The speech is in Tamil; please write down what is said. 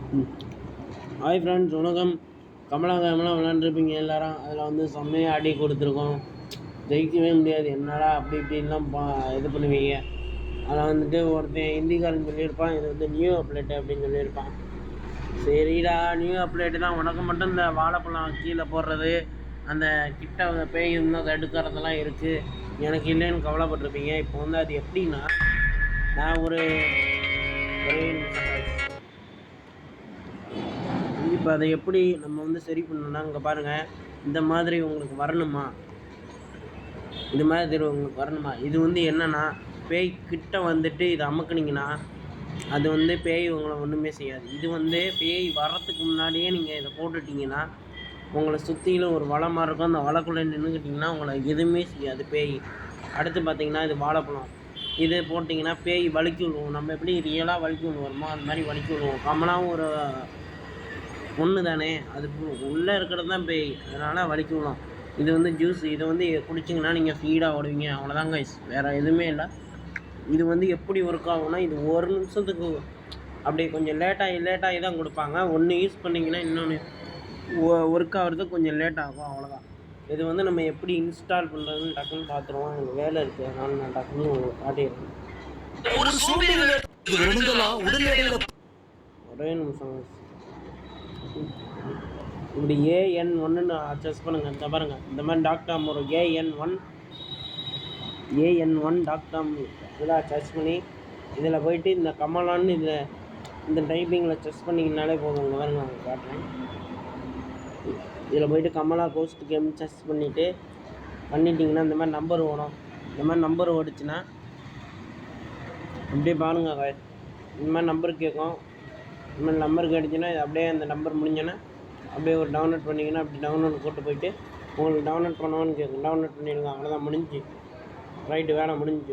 ஹாய் ஃப்ரெண்ட்ஸ், வணக்கம். கமலா கேம்லாம் விளாண்டுருப்பீங்க எல்லாரும். அதில் வந்து செம்மையாக அடி கொடுத்துருக்கோம். ஜெயிக்கவே முடியாது, என்னடா அப்படி இப்படின்லாம் இது பண்ணுவீங்க. அதில் வந்துட்டு ஒருத்தன் ஹிந்திக்காரன் சொல்லியிருப்பான், இது வந்து நியூ அப்டேட்டு அப்படின்னு சொல்லியிருப்பான். சரிடா, நியூ அப்டேட்டு தான், உனக்கு மட்டும் இந்த வாழைப்பழம் கீழே போடுறது, அந்த கிட்ட பேய் இருந்தால் தடுக்கிறதெல்லாம் இருக்குது, எனக்கு இல்லைன்னு கவலைப்பட்டிருப்பீங்க. இப்போ வந்து அது எப்படின்னா, நான் ஒரு இப்போ அதை எப்படி நம்ம வந்து சரி பண்ணணும்னா, இங்கே பாருங்கள், இந்த மாதிரி உங்களுக்கு வரணுமா, இது மாதிரி உங்களுக்கு வரணுமா, இது வந்து என்னென்னா, பேய் கிட்ட வந்துட்டு இதை அமுக்குனிங்கன்னா அது வந்து பேய் உங்களை ஒன்றுமே செய்யாது. இது வந்து பேய் வர்றதுக்கு முன்னாடியே நீங்கள் இதை போட்டுட்டிங்கன்னா உங்களை சுற்றிலும் ஒரு வலை மாதிரி இருக்கும். அந்த வலைக்குள்ளே நின்றுக்கிட்டிங்கன்னா உங்களை எதுவுமே செய்யாது பேய். அடுத்து பார்த்திங்கன்னா, இது வாழைப்பழம், இது போட்டிங்கன்னா பேய் வலிக்கி விடுவோம். நம்ம எப்படி ரியலாக வலிக்கி விடுவோமோ அந்த மாதிரி வலிக்கி விடுவோம். கமலாவும் ஒரு ஒன்று தானே, அது உள்ளே இருக்கிறது தான் பேய், அதனால் வலிக்கி விடும். இது வந்து ஜூஸ், இதை வந்து குடிச்சிங்கன்னா நீங்கள் ஃபீடாக ஓடுவீங்க, அவ்வளோதாங்க கைஸ், வேறு எதுவுமே இல்லை. இது வந்து எப்படி ஒர்க் ஆகும்னா, இது ஒரு நிமிஷத்துக்கு அப்படியே கொஞ்சம் லேட்டாகி தான் கொடுப்பாங்க. ஒன்று யூஸ் பண்ணிங்கன்னா இன்னொன்று ஒர்க் ஆகிறதுக்கு கொஞ்சம் லேட் ஆகும், அவ்வளோதான். இது வந்து நம்ம எப்படி இன்ஸ்டால் பண்ணுறதுன்னு டக்குன்னு பார்த்துருவோம். எனக்கு வேலை இருக்குது, அதனால் நான் டக்குன்னு காட்டிடுறேன். ஒரே நிமிஷம். இப்படி AN1 அட்ஜஸ்ட் பண்ணுங்கள். இந்த பாருங்கள், இந்த மாதிரி டாக்டாம் வரும். AN1 டாக்டாம் இதெல்லாம் சர்ச் பண்ணி இதில் போய்ட்டு இந்த கமலான்னு இந்த டைப்பிங்கில் சர்ச் பண்ணிங்கனாலே போதும். இங்கே பாருங்க, நான் காட்டுறேன். இதில் போய்ட்டு கமலா கோஸ்ட் கேம் சர்ச் பண்ணிட்டீங்கன்னா இந்த மாதிரி நம்பர் வரும். இந்த மாதிரி நம்பர் ஓடிச்சுன்னா அப்படியே பாருங்கள், இந்த மாதிரி நம்பர் கேட்கும். இந்த மாதிரி நம்பர் கேட்டுச்சுன்னா அப்படியே அந்த நம்பர் முடிஞ்சோன்னா அப்படியே ஒரு டவுன்லோட் பண்ணிங்கன்னா அப்படி டவுன்லோட் கூட்டு போயிட்டு உங்களுக்கு டவுன்லோட் பண்ணுவான்னு கேட்கும். டவுன்லோட் பண்ணிடுங்க, அவ்வளோதான், முடிஞ்சு. ரைட்டு, வேலை முடிஞ்சு.